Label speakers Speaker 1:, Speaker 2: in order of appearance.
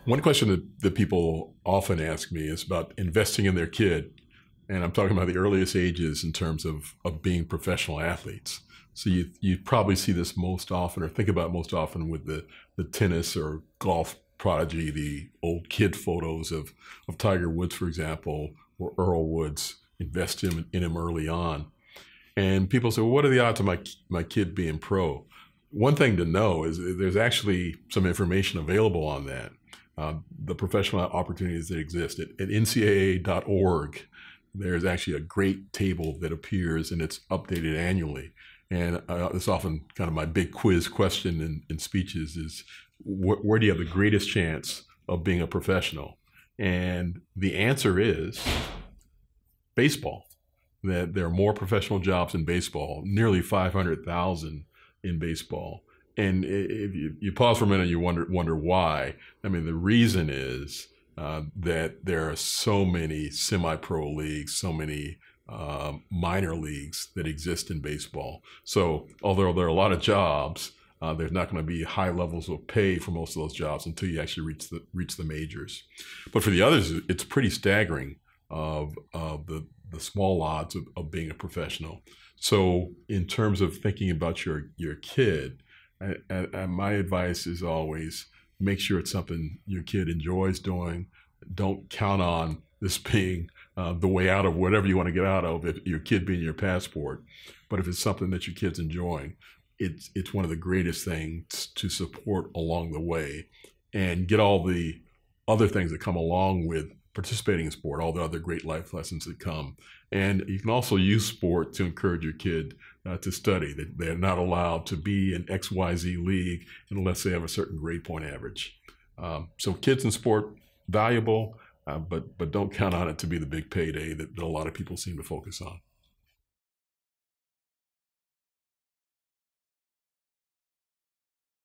Speaker 1: One question that people often ask me is about investing in their kid. And I'm talking about the earliest ages in terms of being professional athletes. So you probably see this most often or think about it most often with the tennis or golf prodigy, the old kid photos of Tiger Woods, for example, or Earl Woods, invest in him early on. And people say, well, what are the odds of my kid being pro? One thing to know is there's actually some information available on that. The professional opportunities that exist at ncaa.org. There's actually a great table that appears and it's updated annually. And it's often kind of my big quiz question in speeches is, where do you have the greatest chance of being a professional? And the answer is baseball. That there are more professional jobs in baseball, nearly 500,000 in baseball. And if you pause for a minute, you wonder why. I mean, the reason is that there are so many semi-pro leagues, so many minor leagues that exist in baseball. So although there are a lot of jobs, there's not going to be high levels of pay for most of those jobs until you actually reach the majors. But for the others, it's pretty staggering of the small odds of being a professional. So in terms of thinking about your kid, my advice is always make sure it's something your kid enjoys doing. Don't count on this being the way out of whatever you want to get out of, if your kid being your passport. But if it's something that your kid's enjoying, it's one of the greatest things to support along the way and get all the other things that come along with participating in sport, all the other great life lessons that come. And you can also use sport to encourage your kid to study. They're not allowed to be in XYZ league unless they have a certain grade point average. So kids in sport, valuable, but don't count on it to be the big payday that a lot of people seem to focus on.